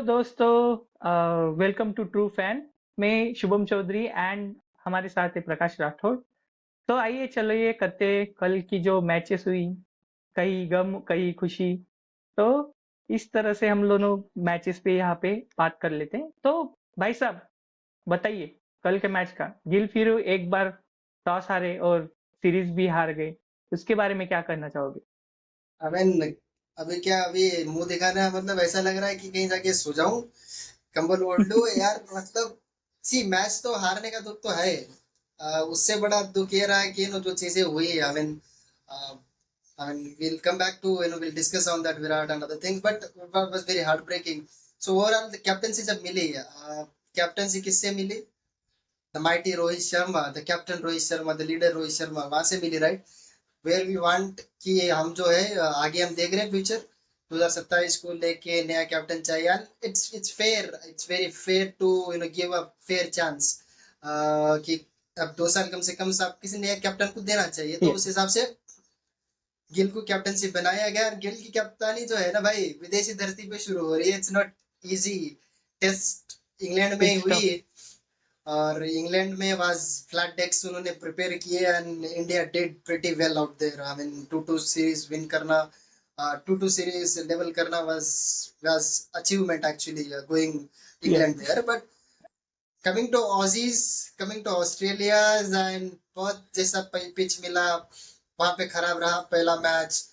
Hello दोस्तों, welcome to true fan. मैं Shubham Chaudhary and हमारे साथ है प्रकाश राठौड़। तो आइए चलिए करते कल की जो मैचेस हुई, कहीं गम कहीं खुशी। तो इस तरह से हम दोनों मैचेस पे यहाँ पे बात कर लेते हैं। तो भाई साहब बताइए, कल के मैच का गिल फिर एक बार टॉस हारे और सीरीज भी हार गए, उसके बारे में क्या करना चाहोगे? अबे अभी क्या अभी मुंह दिखाना है, मतलब ऐसा लग रहा है कि कहीं जाके सो जाऊं, कंबल ओढ़ लूं यार। मतलब सी मैच तो हारने का दुख तो है। उससे बड़ा दुख ये रहा है कि जो चीजें हुई। I mean, we'll come back to, we'll discuss on that Virat and other things, but what was very heartbreaking. So overall, the captaincy जब मिली, कैप्टनसी किससे मिली? The mighty Rohit Sharma, the captain Rohit Sharma, the leader Rohit Sharma, वहां से मिली, right? Where we want कि हम जो है आगे हम देख रहे हैं फ्यूचर 2027 को लेके नया कैप्टन चाहिए। It's fair, it's very fair to give a fair chance कि अब 2 साल कम से कम आप किसी नया कैप्टन को देना चाहिए। तो उस यस। हिसाब से गिल को कैप्टनसी बनाया गया। और गिल की कप्तानी जो है ना भाई, विदेशी धरती पे शुरू हो रही है। It's not easy. Test England में इट्स हुई, टफ। और इंग्लैंड में वाज फ्लैट डेक्स उन्होंने प्रिपेयर किए, and India did pretty well out there. I mean 2-2 series win करना, 2-2 सीरीज लेवल करना was achievement actually going yes. England there. But coming to Aussies, coming to Australia, and बहुत जैसा pitch मिला वहां पे खराब रहा पहला मैच।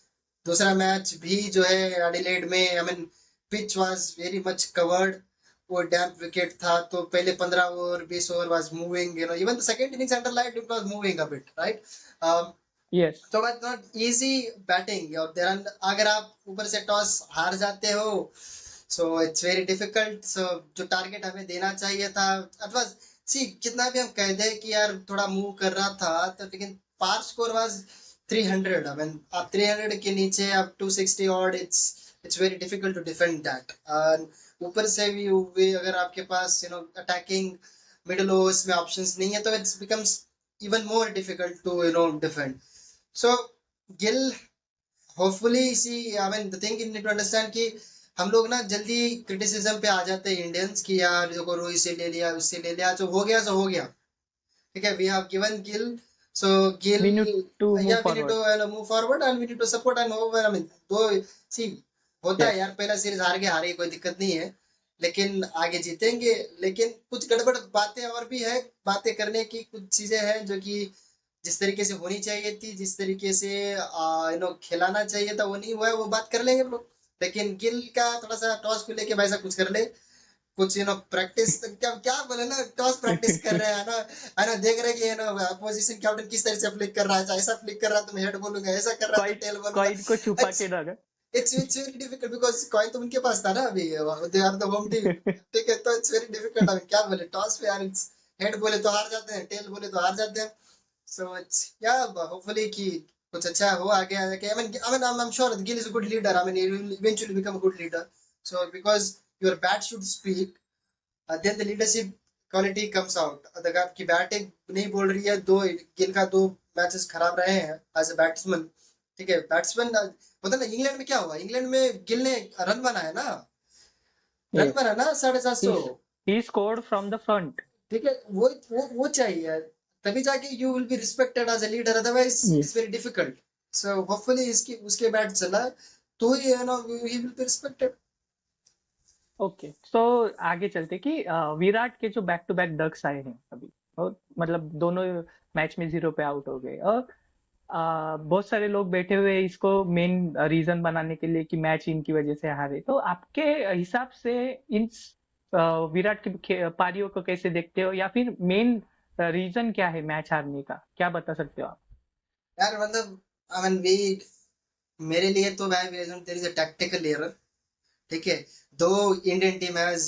दूसरा मैच भी जो है एडिलेड में, I mean pitch was very much covered. वो डैम्प विकेट था, तो पहले 15 over 20 over was moving, even the second innings under light it was moving a bit, right? Yes. तो वाज नॉट इजी बैटिंग। और देन अगर आप ऊपर से टॉस हार जाते हो, सो इट्स वेरी डिफिकल्ट। सो जो टारगेट हमें देना चाहिए था, अथवा सी कितना भी हम कह दे कि यार थोड़ा मूव कर रहा था, तो लेकिन par score was 300। I mean आप 300 के नीचे आप 260 odd, it's very difficult to defend that. ऊपर से भी अगर आपके पास अटैकिंग मिडिल ओवर्स में ऑप्शंस नहीं है, तो it's becomes even more difficult to defend. So Gill hopefully see, I mean the thing you need to understand कि हम लोग ना जल्दी क्रिटिसिज्म पे आ जाते हैं इंडियंस की, यार देखो रोहित से ले लिया, उससे ले लिया, जो हो गया सो हो गया। ठीक है, we have given Gill, so Gill, we need to move या we need forward. To move forward and we need to support and over. I mean दो सी होता है यस। यार, पहला सीरीज हार के हारे कोई दिक्कत नहीं है, लेकिन आगे जीतेंगे। लेकिन कुछ गड़बड़ बातें और भी है, बातें करने की कुछ चीजें हैं जो कि जिस तरीके से होनी चाहिए थी, जिस तरीके से खिलाना चाहिए था, वो नहीं हुआ है। वो बात कर लेंगे हम लोग। लेकिन गिल का थोड़ा सा टॉस को लेके वैसा कुछ कर ले, कुछ प्रैक्टिस, क्या क्या बोले ना, टॉस प्रैक्टिस कर रहे हैं ना, है ना, देख रहे हैं कि अपोजिशन कैप्टन किस तरह से फ्लिक कर रहा है। ऐसा फ्लिक कर रहा है तो मैं हेड बोलूंगा, ऐसा कर रहा है तो कॉइन टेल बोलूंगा। कॉइन को छुपा इट्स के रखा। It's very difficult because coin तो उनके पास था ना अभी, they are the home team. ठीक है, तो इट्स वेरी डिफिकल्ट। अभी क्या बोले टॉस पे यार, इट्स हेड बोले तो हार जाते हैं, टेल बोले तो हार जाते हैं। So it's yeah, but hopefully कि कुछ अच्छा हो आगे आके। I'm sure Gill is a good leader. I mean, he will eventually become a good leader. So because your bat should speak, then the leadership quality comes out. अगर आपकी batting नहीं बोल रही है, गिल का 2 मैचेस खराब रहे हैं एज अ बैट्समैन। ठीक है, बैट्समैन पता ना इंग्लैंड में क्या हुआ, इंग्लैंड में गिल ने रन बनाया ना, रन यस। बना ना 750। He scored from the front. ठीक है, वो चाहिए, तभी जाके you will be respected as a leader, otherwise it's yes. Very difficult. So hopefully इसकी उसके बैट चला तो ही he will be respected. Okay, तो आगे चलते कि विराट के जो बैक टू बैक डक्स आए हैं अभी, और मतलब दोनों मैच में 0 पे आउट हो गए। और बहुत सारे लोग बैठे हुए हैं इसको मेन रीजन बनाने के लिए कि मैच इनकी वजह से हारे। तो आपके हिसाब से इन विराट की पारियों को कैसे देखते हो, या फिर मेन रीजन क्या है मैच हारने का, क्या बता सकते हो आप? यार मतलब आई मीन वी, मेरे लिए तो भाई there is a tactical error. ठीक है, दो Indian team has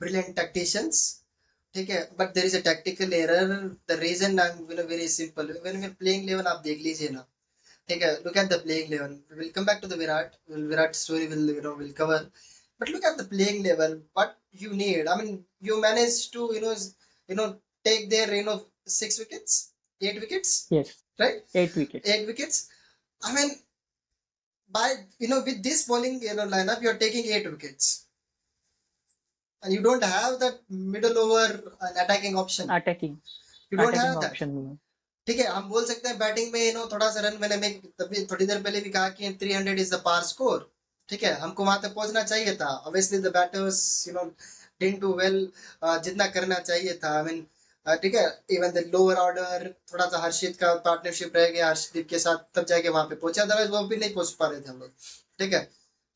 brilliant tacticians, ठीक है, but there is a tactical error. The reason I am very simple, when we are playing 11 आप देख लीजिए ना। ठीक है, look at the playing eleven. We'll come back to the Virat. Virat story will cover. But look at the playing level. What you need? I mean, you managed to take their 6 wickets, 8 wickets, yes. right? 8 wickets. 8 wickets. I mean, by with this bowling lineup, you're taking 8 wickets. and you don't have that middle over attacking option. Attacking You don't attacking have that. Option नहीं है। ठीक है, हम बोल सकते हैं batting में थोड़ा सा रन, मैंने तभी थोड़ी देर पहले भी कहा कि 300 इज द पार स्कोर। ठीक है, हमको वहां तक पहुंचना चाहिए था। Obviously the batters didn't do well जितना करना चाहिए था। आई मीन ठीक है, इवन द लोअर ऑर्डर थोड़ा सा हर्षित का पार्टनरशिप रह गया हर्षदीप के साथ, तब जाके वहां पे पहुंचे, अदरवाइज वो भी नहीं पहुंच पा रहे थे हम लोग। ठीक है,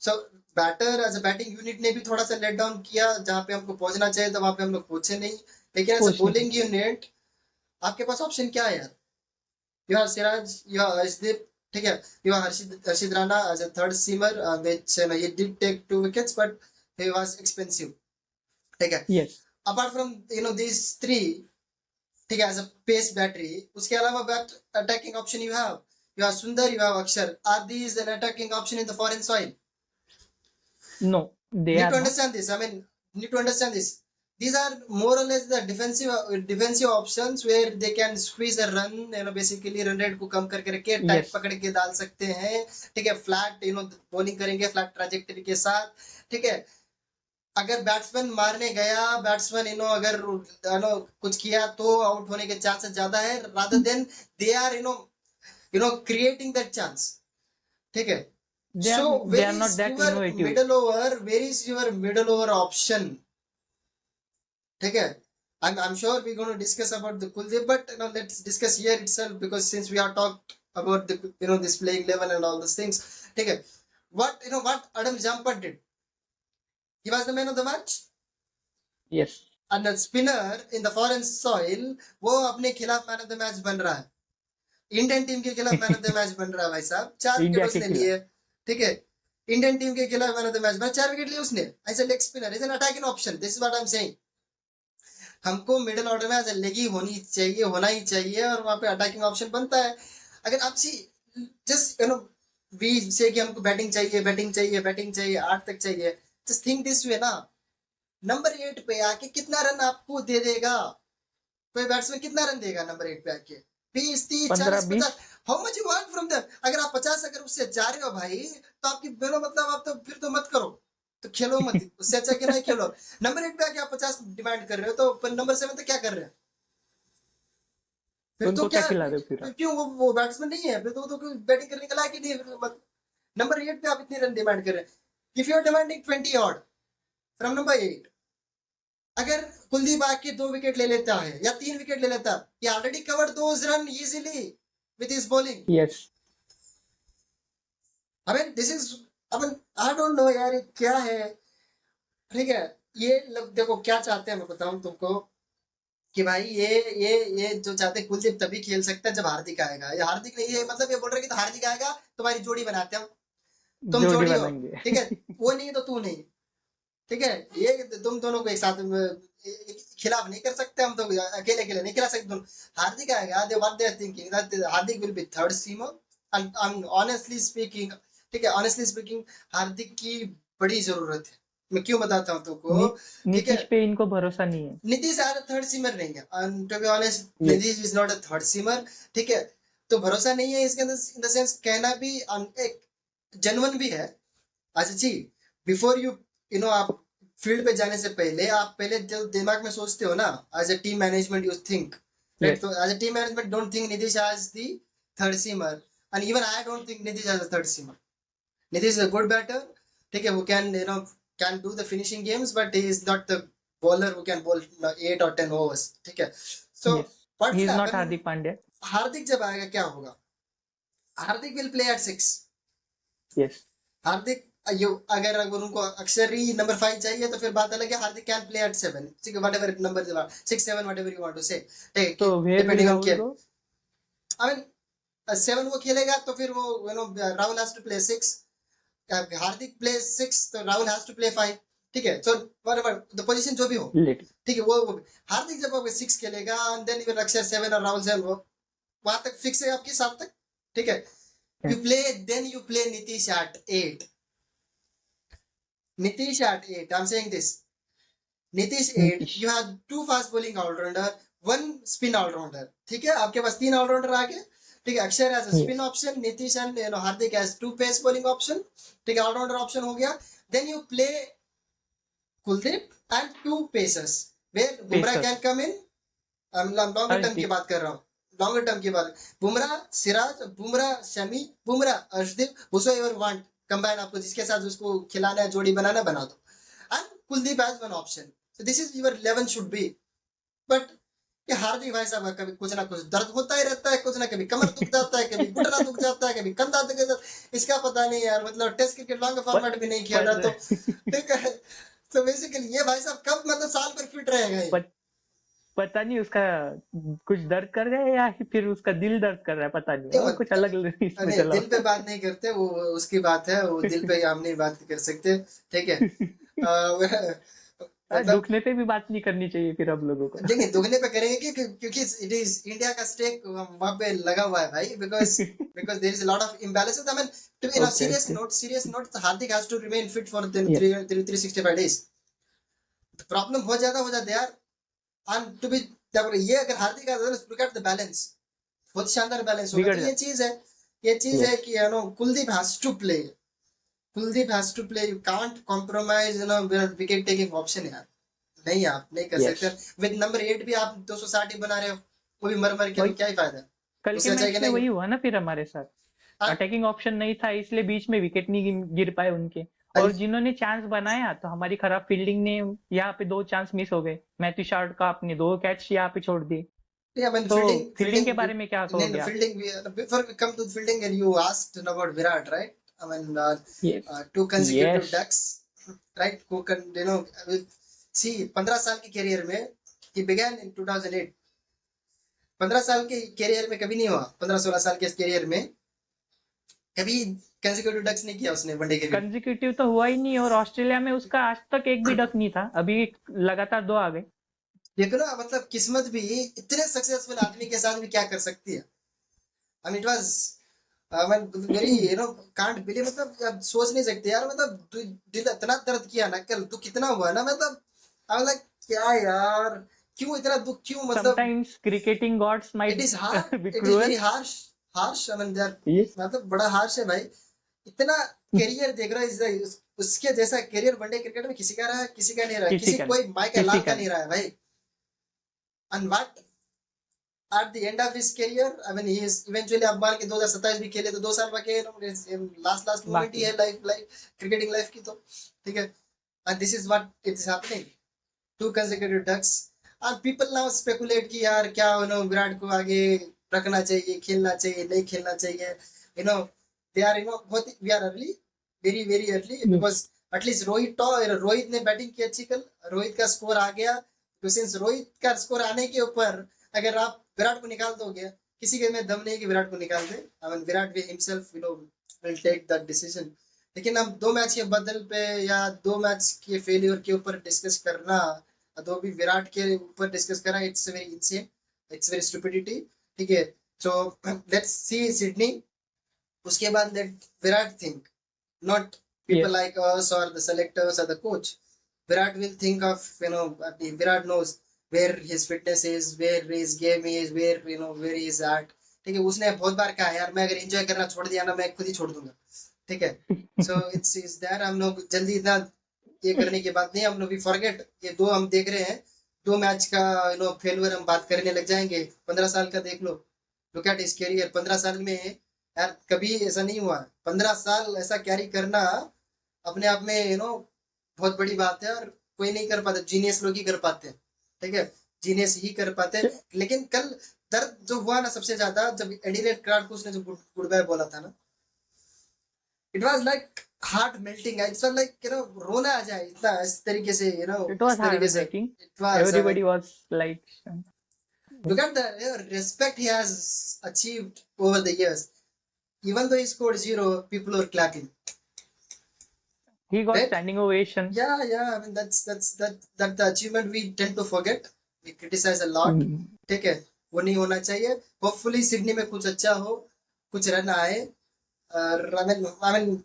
so batter as a batting unit ने भी थोड़ा सा लेट डाउन किया, जहां पे हमको पहुंचना चाहिए था वहां पे हम लोग पहुंचे नहीं। लेकिन एज अ कुछ नहीं बॉलिंग यूनिट आपके पास ऑप्शन क्या है यार? You have Siraj, you have Arshdeep, ठीक है, you have Harshit Rana as a third seamer, which he did take 2 wickets, but he was expensive. ठीक है, yes apart from these three, ठीक है, as a pace battery, उसके अलावा bat attacking option you have Sundar, you have Akshar. Are these an attacking option in the foreign soil? No they Need are to not understand this. I mean, need to understand this. These are more or less the defensive options where they can squeeze a run, basically run rate को कम करके रखे, tight yes पकड़ के डाल सकते हैं। ठीक है, फ्लैट बॉलिंग करेंगे फ्लैट ट्रैजेक्टरी के साथ। ठीक है, अगर बैट्समैन मारने गया, बैट्समैन अगर कुछ किया तो आउट होने के चांसेस ज्यादा है, rather than they are creating that chance. ठीक है, they so are where not is that your innovative. middle over? Where is your middle over option? ठीक है, I'm sure we're going to discuss about the Kuldeep, but let's discuss here itself, because since we are talked about the this playing level and all these things. ठीक है, what Adam Zampa did, he was the man of the match, yes and a spinner in the foreign soil वो अपने खिलाफ man of the match बन रहा है, Indian team के खिलाफ मैन ऑफ द मैच बन रहा है भाई साहब। 4 विकेट इंडिया के उसने खिलाफ लिए। ठीक है, इंडियन टीम के खिलाफ मैन ऑफ द मैच बना, 4 विकेट लिए उसने। ऐसे leg spinner is an attacking option, this is what I am saying. हमको मिडिल ऑर्डर में एज ए लेगी होनी चाहिए, होना ही चाहिए, और वहां पे अटैकिंग ऑप्शन बनता है। अगर आप सी जस्ट वी से कि हमको बैटिंग चाहिए, बैटिंग चाहिए, बैटिंग चाहिए, 8 तक चाहिए, जस्ट थिंक दिस वे ना, नंबर 8 पे आके कितना रन आपको दे देगा कोई बैट्समैन? कितना रन देगा नंबर 8 पे आके? 20, 30, 40, 15-20 50, how much you want from them? अगर आप 50 अगर उससे जा रहे हो भाई, तो आपकी बेलो मतलब आप तो फिर तो मत करो, तो खेलो मत, उससे अच्छा कि नहीं खेलो। नंबर 8 पे आके आप 50 डिमांड कर रहे हो, तो नंबर 7 तो क्या कर रहे हैं फिर? तो उनको क्या क्या, खिला रहे हो फिर आप? क्यों वो बैट्समैन नहीं है फिर? तो बैटिंग करने का लायक ही नहीं है। नंबर 8 पे आप इतने रन डिमांड कर रहे हैं। If you are demanding 20 odd from number 8, अगर कुलदीप आके 2 विकेट ले लेता है या 3 विकेट ले लेता, he already covered those run easily with his bowling. Yes I mean this is, I mean I don't know यार, ये क्या है? ठीक है, ये लोग देखो क्या चाहते हैं, मैं बताऊं तुमको कि भाई ये जो चाहते हैं, कुलदीप तभी खेल सकता है जब हार्दिक आएगा। ये हार्दिक नहीं है, मतलब ये बोल रहे कि तो हार्दिक आएगा तुम्हारी जोड़ी बनाते हैं, तुम जोड़ी जोड़ी हो। बनाएंगे ठीक है, वो नहीं तो तू नहीं। ठीक है, ये तुम दोनों को एक साथ खिलाफ नहीं कर सकते, हम तो अकेले अकेले नहीं खिला सकते दोनों। हार्दिक आएगा, they what they are thinking that Hardik will be third seamer, and I am honestly speaking, ठीक है, ऑनेस्टली स्पीकिंग हार्दिक की बड़ी जरूरत है। मैं क्यों बताता हूँ तुमको, ठीक है? नीतीश पे इनको भरोसा नहीं है। नीतीश यार थर्ड सीमर नहीं है, and to be honest yes Nitish is not a third seamer. ठीक है, तो भरोसा नहीं है इसके अंदर, इन द सेंस कहना भी एक जेन्युइन भी है। अच्छा जी, बिफोर यू आप फील्ड पे जाने से पहले आप पहले जो दिमाग में सोचते हो ना, as a team management you think, right? Yes तो as a team management don't think Nitish as the third seamer, and even I don't think Nitish as a third seamer. Nitish is a good batter, ठीक है, who can do the finishing games, but he is not the bowler who can bowl 8 or 10 overs. ठीक है, so yes what he will is not happen? Hardik Pandya. हार्दिक जब आएगा क्या होगा? हार्दिक will play at 6। Yes हार्दिक अगर उनको अक्षर ही नंबर 5 चाहिए, तो फिर बात अलग है, हार्दिक कैन प्ले एट 7, ठीक है, whatever number 6, 7, whatever you want to say, ठीक है, तो where will depending on Rahul care. Go? I mean 7 वो खेलेगा, तो फिर वो Rahul has to play 6, Hardik play 6, तो राहुल हैज टू प्ले 5। ठीक है, सो व्हाटएवर द पोजीशन जो भी हो, लेट ठीक है, वो हार्दिक जब 6 खेलेगा, एंड देन इवन अक्षर 7 और राहुल 7, वो वहां तक फिक्स है आपकी 7 तक। ठीक है, you play, then you play Nitish at 8. Nitish at 8, I'm saying this. Nitish 8, Nitish you have 2 fast bowling all-rounder, 1 spin all-rounder. ठीक है, आपके पास 3 all-rounder आ गए। ठीक है, अक्षर has a spin yes option, Nitish and Hardik has 2 pace bowling option। ठीक है, all-rounder option हो गया। Then you play Kuldeep and two pacers where Bumrah pacer can come in. I'm longer term की हर्षदीप बात कर रहा हूँ. Longer term की बात. Bumrah, Siraj, Bumrah, Shami, Bumrah, Arshdeep, whosoever want combine आपको जिसके साथ उसको खिलाना है जोड़ी बनाना बना दो. And Kuldeep as one option. So this is your 11 should be. But ये हार्दिक भाई साहब कभी कुछ ना कुछ दर्द होता ही रहता है, कुछ ना कभी कमर दुख जाता है, कभी घुटना दुख जाता है, कभी कंधा दुख जाता है. इसका पता नहीं यार, मतलब टेस्ट क्रिकेट लॉन्ग फॉर्मेट भी नहीं खेल रहा तो ठीक है. तो बेसिकली ये भाई साहब कब मतलब साल भर फिट रहेगा ये. पता नहीं उसका कुछ दर्द कर रहा है या फिर उसका दिल दर्द कर रहा है, पता नहीं, और कुछ अलग इसमें अरे चला. दिल पे बात नहीं करते, वो उसकी बात है, वो दिल पे हम नहीं बात कर सकते. ठीक है. मतलब दुखने पे भी बात नहीं करनी चाहिए फिर हम लोगों को. देखिए दुगने पे करेंगे क्योंकि इट इज इंडिया का स्टेक वहां पे लगा हुआ है भाई, because there is a lot of imbalances. I mean, to be in a serious note, Hardik has to remain fit for the 365 days. Problem हो जाता यार. एंड टू बी ये अगर हार्दिक का लुक एट द बैलेंस, बहुत शानदार balance होगा. तो ये चीज है कि Kuldeep has to play. You can't compromise wicket taking option यार. नहीं आप नहीं कर सकते. विद नंबर 8 भी आप 260 बना रहे हो, वो भी मर के, क्या ही फायदा. कल के मैच में वही हुआ ना फिर हमारे साथ. अटैकिंग ऑप्शन नहीं था इसलिए बीच में विकेट नहीं गिर पाए उनके, और जिन्होंने चांस बनाया तो हमारी खराब फील्डिंग ने यहाँ पे 2 चांस मिस हो गए. मैथ्यू शॉर्ट का अपने 2 कैच यहाँ पे छोड़ दिए. तो फील्डिंग के बारे में क्या कहोगे आप? Before we come to fielding, and you asked about Virat, right? I mean, 2 consecutive ducks, right? Who can, see 15 साल की कैरियर में he began in 2008. 15 साल के कैरियर में कभी नहीं हुआ. 15-16 साल के कैरियर में कभी कंसेक्यूटिव डक्स नहीं किया उसने वनडे के लिए. कंसेक्यूटिव तो हुआ ही नहीं, और ऑस्ट्रेलिया में उसका आज तक एक भी डक नहीं था. अभी लगातार 2 आ गए. देखो ना, मतलब किस्मत भी इतने सक्सेसफुल आदमी के साथ भी क्या कर सकती है. I mean, it was very can't believe. मतलब आप सोच नहीं सकते यार. मतलब दिल इतना दर्द किया ना कल, दुख कितना हुआ ना. मतलब I was like, क्या यार, क्यों इतना दुख, क्यों. मतलब sometimes cricketing gods might it is hard, be it is very harsh. I mean, मतलब बड़ा हार्श है भाई. इतना करियर देख रहा है, उसके जैसा करियर वनडे क्रिकेट में किसी का रहा, किसी का नहीं रहा, किसी कोई माइकल लार्क का नहीं रहा है भाई. And what at the end of his career, I mean, he is eventually, अब मान के 2027 भी खेले तो 2 साल बाकी है. लास्ट मोमेंट ही है लाइफ क्रिकेटिंग लाइफ की. तो ठीक है. And this is what is happening. 2 consecutive ducks. And people now speculate कि यार क्या विराट को आगे रखना चाहिए, खेलना चाहिए, नहीं खेलना चाहिए. They are we are early, very very early, because at least Rohit ने बैटिंग की अच्छी कल. रोहित का स्कोर आ गया. तो सिंस रोहित का स्कोर आने के ऊपर अगर आप विराट को निकाल दोगे, किसी के में दम नहीं कि विराट को निकाल दे. I mean, विराट भी himself will take that decision. लेकिन हम 2 मैच के बदल पे या 2 मैच के फेलियर के ऊपर डिस्कस करना, तो भी विराट के ऊपर डिस्कस करना, it's very insane, it's very stupidity. ठीक है. So let's see Sydney. उसके बाद let Virat think, not people like us or the selectors or the coach. Virat will think of, Virat knows where his fitness is, where his game is, where he is at. ठीक है. उसने बहुत बार कहा यार, मैं अगर एंजॉय करना छोड़ दिया ना, मैं खुद ही छोड़ दूंगा. ठीक है. So it's there. हम लोग जल्दी इतना ये करने की बात नहीं. हम लोग भी फॉरगेट ये 2 हम देख रहे हैं, 2 मैच का फेलियर हम बात करने लग जाएंगे. 15 साल का देख लो, लुक एट हिज कैरियर. 15 साल में यार कभी ऐसा नहीं हुआ. 15 साल ऐसा कैरी करना अपने आप में बहुत बड़ी बात है, और कोई नहीं कर पाता. जीनियस लोग ही कर पाते हैं. ठीक है. जीनियस ही कर पाते हैं. लेकिन कल दर्द जो हुआ ना सबसे ज्यादा, जब एडिलेड क्रार्क ने जो गुड बाय बोला था ना, it was like heart melting. It's like रोना आ जाए इतना, इस तरीके से it was heartbreaking. Everybody was like, look at the respect he has achieved over the years. Even though he scored 0, people were clapping. He got Right? standing ovation. Yeah. I mean, that's the achievement we tend to forget. We criticize a lot. ठीक है. वो नहीं होना चाहिए. Hopefully Sydney में कुछ अच्छा हो, कुछ रन आए. I mean,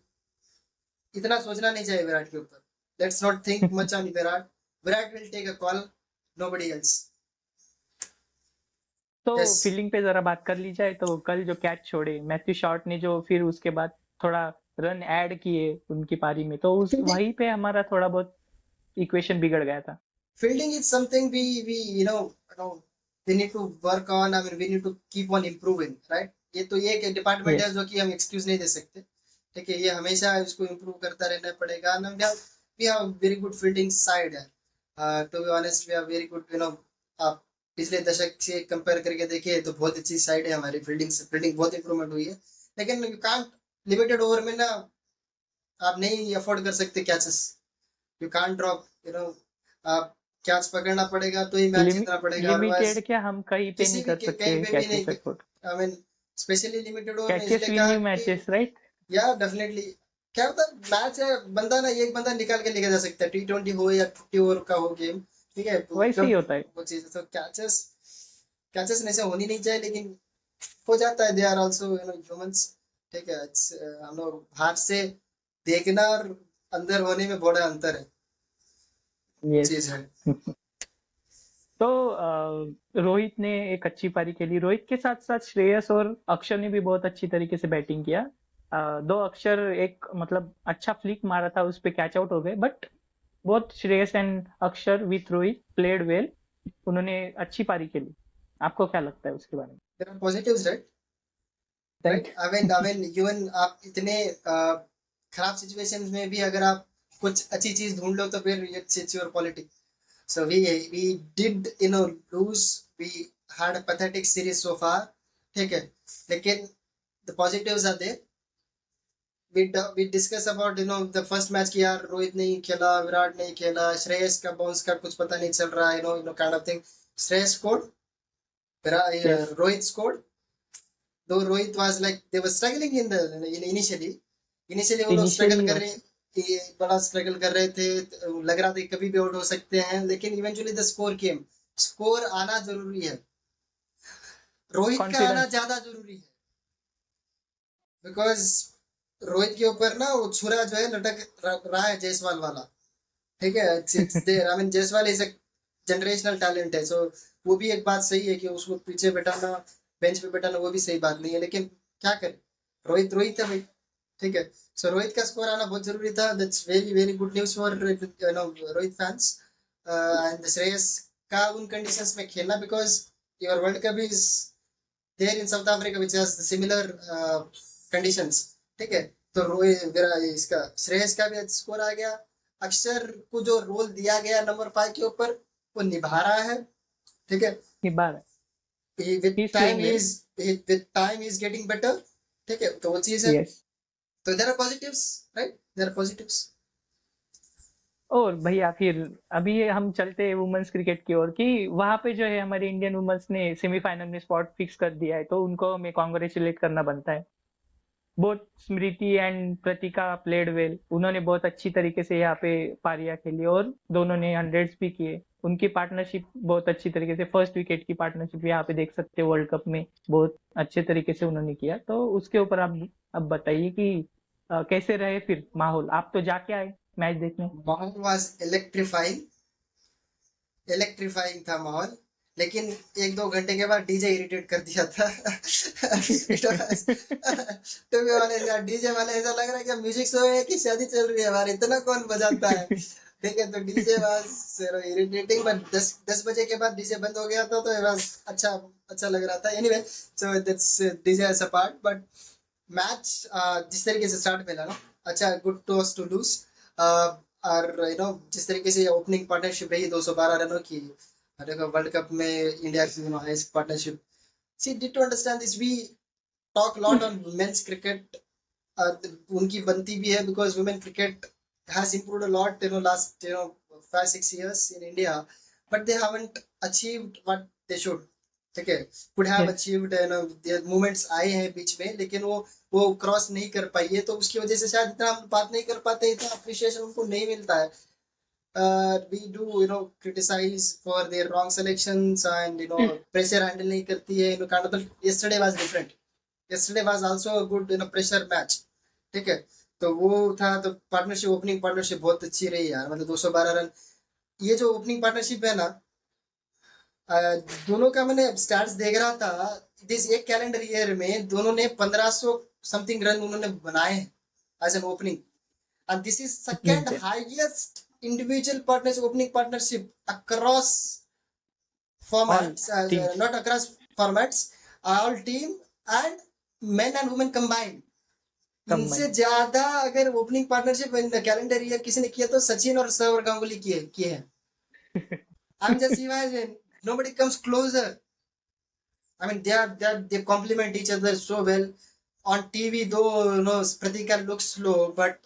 इतना सोचना नहीं चाहिए विराट के ऊपर. Let's not think much on Virat. Virat will take a call. Nobody else. तो फील्डिंग पे जरा बात कर ली जाए तो कल जो कैच छोड़े मैथ्यू शॉर्ट ने, जो फिर उसके बाद थोड़ा रन ऐड किए उनकी पारी में, तो उस वहीं पे हमारा थोड़ा बहुत इक्वेशन बिगड़ गया था। Fielding is something we we need to work on. I mean, we need to keep on improving, right? ये तो ये एक डिपार्टमेंट है यस, जो कि हम एक्सक्यूज नहीं दे सकते, ठीक है, ये हमेशा इसको इम्प्रूव करता रहना पड़ेगा। And we have very good fielding side है, to be honest we are very good, आप पिछले दशक से कंपेयर करके देखिए तो बहुत अच्छी साइड है हमारी, फील्डिंग से फील्डिंग बहुत इंप्रूवमेंट हुई है। लेकिन यू कांट, लिमिटेड ओवर में ना आप नहीं अफोर्ड कर सकते कैचेस, यू कांट ड्रॉप, आप कैच पकड़ना पड़ेगा तो ही मैच जीतना पड़ेगा, अदरवाइज लिमिटेड क्या, हम कहीं पे किसी नहीं भी कर सकते कहीं पे भी कैचेस नहीं। Afford. I mean specially limited over में कैचेस इसलिए विन कहा यू कि मैचेस, राइट? या डेफिनेटली क्या होता है, मैच है, बंदा ना एक बंदा निकाल के लेके जा सकता है, T20 हो या 50 ओवर का हो गेम, ठीक है, तो वैसे ही जब होता है। वो चीज तो कैचेस कैचेस ऐसे होनी नहीं चाहिए, लेकिन हो जाता है, दे आर आल्सो ह्यूमंस, ठीक है। हम लोग बाहर से देखना और अंदर होने में बड़ा अंतर है, यस। चीज है। तो रोहित ने एक अच्छी पारी खेली, रोहित के साथ साथ श्रेयस और अक्षर ने भी बहुत अच्छी तरीके से बैटिंग किया। दो अक्षर एक मतलब अच्छा फ्लिक मारा था, उस पे कैच आउट हो गए, बट बोथ श्रेयस एंड अक्षर विथ रोहित प्लेड वेल, उन्होंने अच्छी पारी खेली। आपको क्या लगता है उसके बारे में? There are positives, right? Right, thank I mean even आप इतने खराब सिचुएशंस में भी अगर आप कुछ अच्छी चीज ढूंढ लो तो फिर it's your politics. So we did lose. We had a pathetic series so far. ठीक है, लेकिन the positives are there. We discuss about the first match की यार रोहित नहीं खेला, विराट नहीं खेला, श्रेयस का बाउंस का कुछ पता नहीं चल रहा, kind of thing. Shreyas scored, yes. Rohit scored. Though Rohit was like they were struggling initially. वो लोग स्ट्रगल इनिशियली कर रहे, ये बड़ा स्ट्रगल कर रहे थे, लग रहा था कि कभी भी आउट हो सकते हैं, लेकिन eventually the score came. Score आना जरूरी है, रोहित का आना कॉन्फिडेंस। ज्यादा जरूरी है, बिकॉज रोहित के ऊपर ना वो छुरा जो है लटक रहा है जायसवाल वाला, ठीक है, it's there. I mean Jaiswal is a generational talent है, सो वो भी एक बात सही है कि उसको पीछे बैठाना, बेंच पे बैठाना वो भी सही बात नहीं है, लेकिन क्या करे, रोहित रोहित है भाई, ठीक है। सो रोहित का स्कोर आना बहुत जरूरी था, that's very very good news for Rohit fans. And Shreyas का उन कंडीशंस में खेलना, because your World Cup is there in South Africa which has similar conditions, ठीक है। तो रोहित मेरा इसका श्रेयस का भी स्कोर आ गया, अक्षर को जो रोल दिया गया नंबर 5 के ऊपर वो निभा रहा है, ठीक है। बार with he is time playing well. Is getting better, ठीक है, तो वो चीज है। यस। तो there are positives, right, there are positives. और भैया फिर अभी हम चलते हैं वुमेन्स क्रिकेट की ओर, कि वहां पे जो है हमारी इंडियन वुमेन्स ने सेमीफाइनल में स्पॉट फिक्स कर दिया है, तो उनको हमें कॉन्ग्रेचुलेट करना बनता है। Both Smriti and Pratika played well, उन्होंने बहुत अच्छी तरीके से यहाँ पे पारियां खेली और दोनों ने हंड्रेड्स भी किए। उनकी पार्टनरशिप बहुत अच्छी तरीके से, फर्स्ट विकेट की पार्टनरशिप यहाँ पे देख सकते हो वर्ल्ड कप में, बहुत अच्छे तरीके से उन्होंने किया। तो उसके ऊपर आप अब बताइए कि कैसे रहे फिर माहौल, आप तो जाके आए मैच देखने। माहौल वाज इलेक्ट्रीफाइंग, इलेक्ट्रीफाइंग था माहौल, लेकिन 1-2 घंटे के बाद डीजे इरिटेट कर दिया था। तो भी वाले यार डीजे वाले ऐसा लग रहा है कि म्यूजिक शो है कि शादी चल रही है हमारे, इतना कौन बजाता है, ठीक है। तो डीजे वाज इरिटेटिंग, बट 10 बजे के बाद डीजे बंद हो गया था, तो बस अच्छा अच्छा लग रहा था। Anyway, so that's DJ as a part, but match जिस तरीके से स्टार्ट मिला ना, अच्छा, good to us to lose. और जिस तरीके से ओपनिंग पार्टनरशिप रही 212 रनों की, देखो वर्ल्ड कप में इंडिया की highest partnership, see did to understand this, we talk lot on men's cricket, उनकी बनती भी है, because women cricket has improved a lot last 5-6 years in India, but they haven't achieved what they should, ठीक है। could have yes. achieved, movements आए हैं बीच में, लेकिन वो क्रॉस नहीं कर पाई है, तो उसकी वजह से शायद इतना हम बात नहीं कर पाते, इतना अप्रिशिएशन उनको नहीं मिलता है। We do criticize for their wrong selections, and pressure handle नहीं करती है, kind of, yesterday was different, yesterday was also a good pressure match, ठीक है। तो वो था, तो पार्टनरशिप, ओपनिंग पार्टनरशिप बहुत अच्छी रही यार, मतलब 212 रन, ये जो ओपनिंग पार्टनरशिप है ना, दोनों का मैंने स्टैट्स देख रहा था, दिस एक कैलेंडर ईयर में दोनों ने 1500 समथिंग रन उन्होंने बनाए as an opening, and this is second नीचे highest individual partnership, opening partnership across all formats, teams not across formats, all team and men and women combined. इनसे combined. ज्यादा अगर opening partnership calendar year किसी ने किया तो सचिन और सौरव गांगुली किए हैं. I mean, just imagine, nobody comes closer. I mean, they complement each other so well. On TV, though, Pratika looks slow, but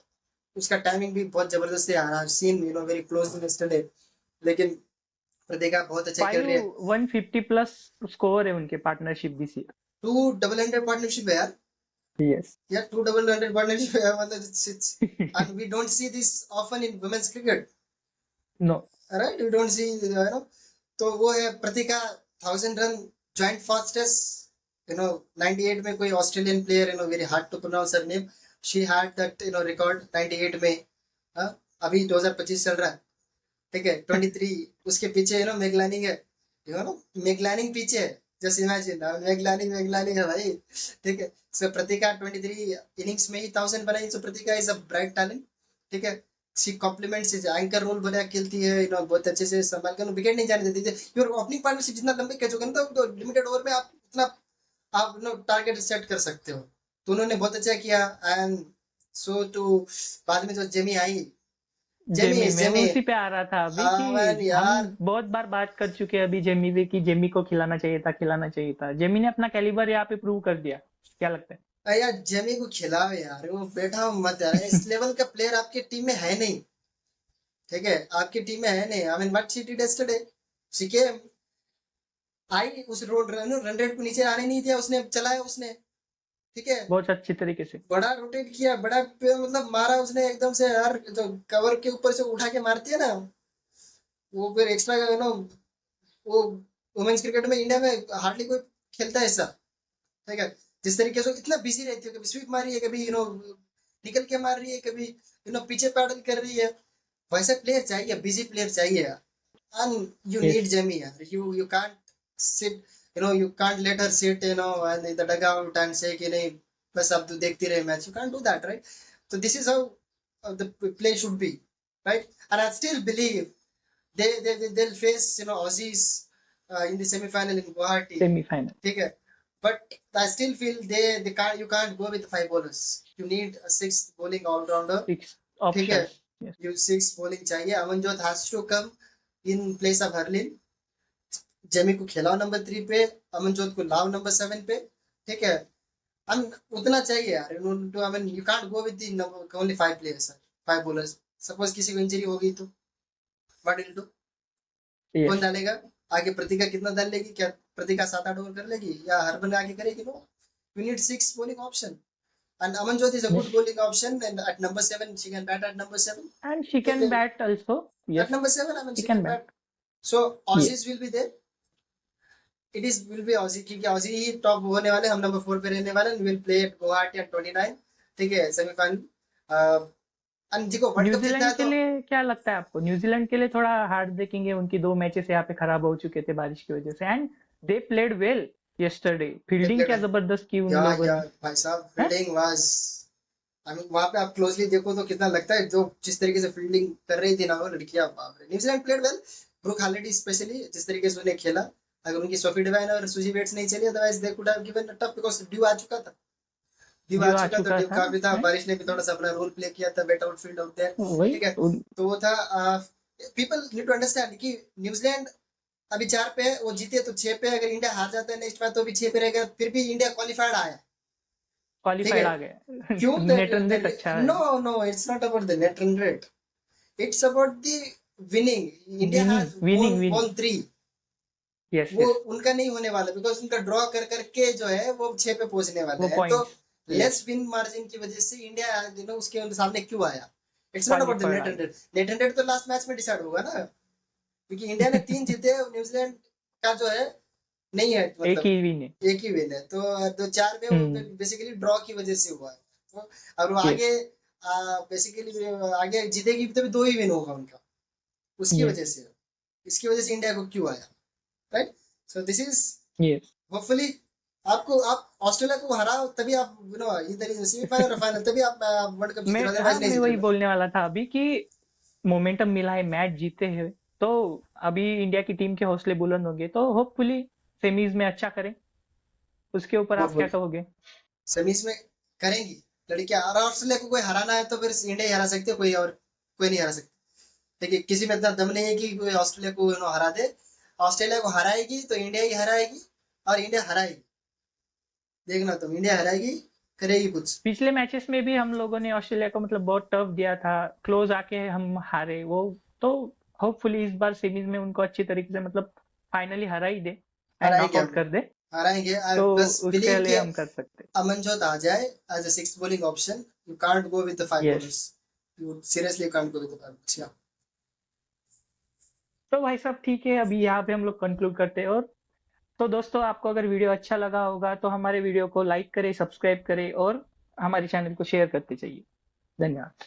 उसका टाइमिंग भी बहुत जबरदस्त है. I've seen, very closely yesterday. लेकिन प्रतीका बहुत अच्छा खेल रही है. 150 प्लस स्कोर है उनके partnership this year. 2 double-handed partnership है यार. Yes. Yeah, 2 double-handed partnership है. मतलब and we don't see this often in women's cricket. No. Right? We don't see, तो वो है प्रतीका 1000 रन joint fastest. 98 में कोई Australian player, very hard to pronounce her name. She had that, record 98 में. अभी 2025 चल रहा है. ठीक है. 23 उसके पीछे मैगलानिंग है. मैगलानिंग पीछे है. जस्ट इमेजिन, मैगलानिंग है भाई. ठीक है. सो प्रतीका 23 इनिंग्स में ही 1000 बनाई. सो प्रतीका इज अ ब्राइट टैलेंट. ठीक है. शी कॉम्प्लीमेंट्स, एंकर रोल बढ़िया खेलती है. बहुत अच्छे से संभाल कर विकेट नहीं जाने देती है. योर ओपनिंग पार्टनरशिप जितना लंबे कैच होगा ना, तो लिमिटेड ओवर में आप उतना आप टारगेट सेट कर सकते हो. तो उन्होंने बहुत अच्छा किया. एंड सो टू बाद में जो जेमी आई, मैं उसी पे आ रहा था अभी कि यार हम बहुत बार बात कर चुके हैं अभी जेमी पे कि जेमी को खिलाना चाहिए था. जेमी ने अपना कैलिबर यहाँ पे प्रूव कर दिया. क्या लगता है? यार जेमी को खिलाओ यार. वो बैठा हो मत यार. इस लेवल का प्लेयर आपकी टीम में है नहीं. ठीक है. आपकी टीम में है नहीं. I mean what she did yesterday, she came I उस रन रेट को नीचे आने नहीं दिया. उसने चलाया उसने. ठीक है. बहुत अच्छी तरीके से बड़ा रोटेट किया. बड़ा मतलब मारा उसने एकदम से यार. जो कवर के ऊपर से उठा के मारती है ना, वो फिर एक्स्ट्रा वो वुमेन्स क्रिकेट में इंडिया में हार्डली कोई खेलता है ऐसा. ठीक है. जिस तरीके से इतना बिजी रहती है, कभी स्वीप मारी है, कभी निकल के मार रही है, कभी पीछे पैडल कर रही है. वैसे प्लेयर चाहिए, बिजी प्लेयर चाहिए. एंड यू नीड जेमी यार. You can't sit, you can't let her sit, and in the dugout and say कि नहीं बस अब तो देखती रहे match. You can't do that, right? So this is how the play should be, right? And I still believe they'll face Aussies in the semi-final in Guwahati. Semi-final. ठीक है. But I still feel you can't go with 5 bowlers. You need a 6 bowling all-rounder. 6 options. ठीक है. Yes. You 6 bowling चाहिए. Amanjot has to come in place of Harleen. Jamie को खिलाओ number 3 पे, अमनजोत को लाओ नंबर 7 पे. ठीक है. उतना चाहिए यार. I mean you can't go with the only 5 players, 5 bowlers. Suppose किसी को इंजरी हो गई तो व्हाट विल डू? कौन डालेगा आगे? प्रतीका कितना डाल लेगी? क्या प्रतीका 7-8 ओवर कर लेगी या हरमन आगे करेगी? No. You need 6 bowling option. And Amanjot is a good bowling option, and at number 7 she can bat at number 7. And she can bat also. Yes. At number 7, I mean she can bat. So Aussies will be there. It will be Aussie, क्योंकि Aussie ही top होने वाले. हम number 4 पे रहने वाले. We will play at Guwahati at 29. ठीक है. Semifinal. देखो न्यूजीलैंड के लिए क्या लगता है आपको? न्यूजीलैंड के लिए थोड़ा हार्ड देखेंगे. उनकी 2 मैचेस यहाँ पे खराब हो चुके थे बारिश की वजह से. And they played well yesterday. Fielding क्या जबरदस्त की उन लोगों ने. भाई साहब, फील्डिंग वाज, आई मीन वहां पे आप क्लोजली देखो तो कितना लगता है जो जिस तरीके से फील्डिंग कर रही थी ना वो लड़कियां, बाप रे. New Zealand played well. Brooke Halliday specially जिस तरीके से उन्हें खेला. अगर उनकी सोफी डिवाइन और सुजी बेट्स नहीं चली, otherwise they could have given a tough, because dew आ चुका था. ड्यू काफी था. बारिश ने भी थोड़ा सा अपना रोल प्ले किया था. बेट आउटफील्ड आउट देयर. ठीक है. तो वो था. पीपल नीड टू अंडरस्टैंड कि न्यूजीलैंड अभी 4 पे है. वो जीते तो 6 पे. अगर इंडिया हार जाता है नेक्स्ट मैच तो भी 6 पे रहेगा. फिर भी इंडिया क्वालिफाइड आया. क्वालिफाइड आ गया. क्यों? नेट रन रेट अच्छा है. No, it's not about the net run rate. It's about the winning. India has won 3. Yes, वो उनका नहीं होने वाला, बिकॉज उनका ड्रॉ कर करके जो है वो 6 पे पहुंचने वाले हैं. तो लेस विन मार्जिन की वजह से इंडिया उसके सामने क्यों आया. It's not about the net run rate. Net run rate तो लास्ट मैच में डिसाइड होगा ना, क्योंकि इंडिया ने 3 जीते. न्यूजीलैंड का जो है नहीं है, मतलब एक ही विन है. तो 4 में बेसिकली ड्रॉ की वजह से हुआ है. तो और आगे बेसिकली आगे जीतेगी तो 2 ही विन होगा उनका. उसकी वजह से, इसकी वजह से इंडिया को क्यों आया. Right. So this is hopefully आप ऑस्ट्रेलिया को हराओ तभी आप इधर सेमीफाइनल और फाइनल, तभी आप वर्ल्ड कप जीतोगे. मैं वही बोलने वाला था अभी कि मोमेंटम मिला है, मैच जीते हैं, तो अभी इंडिया की टीम के हौसले बुलंद होंगे, तो होपफुली सेमीज में अच्छा करें। उसके ऊपर आप क्या होपफुल कहोगे? सेमीज में करेंगी लड़कियां, और ऑस्ट्रेलिया को कोई हराना है तो फिर इंडिया ही हरा सकते है, कोई और कोई नहीं हरा सकता। देखिए किसी में इतना दम नहीं है कि कोई ऑस्ट्रेलिया को हरा दे। ऑस्ट्रेलिया को हराएगी तो इंडिया ही हराएगी, और इंडिया हराएगी, देखना तुम, इंडिया हराएगी, करेगी कुछ। पिछले मैचेस में भी हम लोगों ने ऑस्ट्रेलिया को मतलब बहुत टफ दिया था, क्लोज आके हम हारे वो। तो होपफुली इस बार सीरीज में उनको अच्छी तरीके से मतलब फाइनली हरा ही दे एंड हराएंगे नॉकआउट हम, कर दे। हराएंगे। आई तो बस उसके बिलीव कि लिए हम कर सकते। अमनजोत आ जाए as a six bowling option. You can't go with the five yes. Bowlers, you seriously can't go with the five bowlers. या तो भाई साहब ठीक है, अभी यहाँ पे हम लोग कंक्लूड करते हैं। और तो दोस्तों, आपको अगर वीडियो अच्छा लगा होगा तो हमारे वीडियो को लाइक करें, सब्सक्राइब करें और हमारे चैनल को शेयर करते जाइए। धन्यवाद।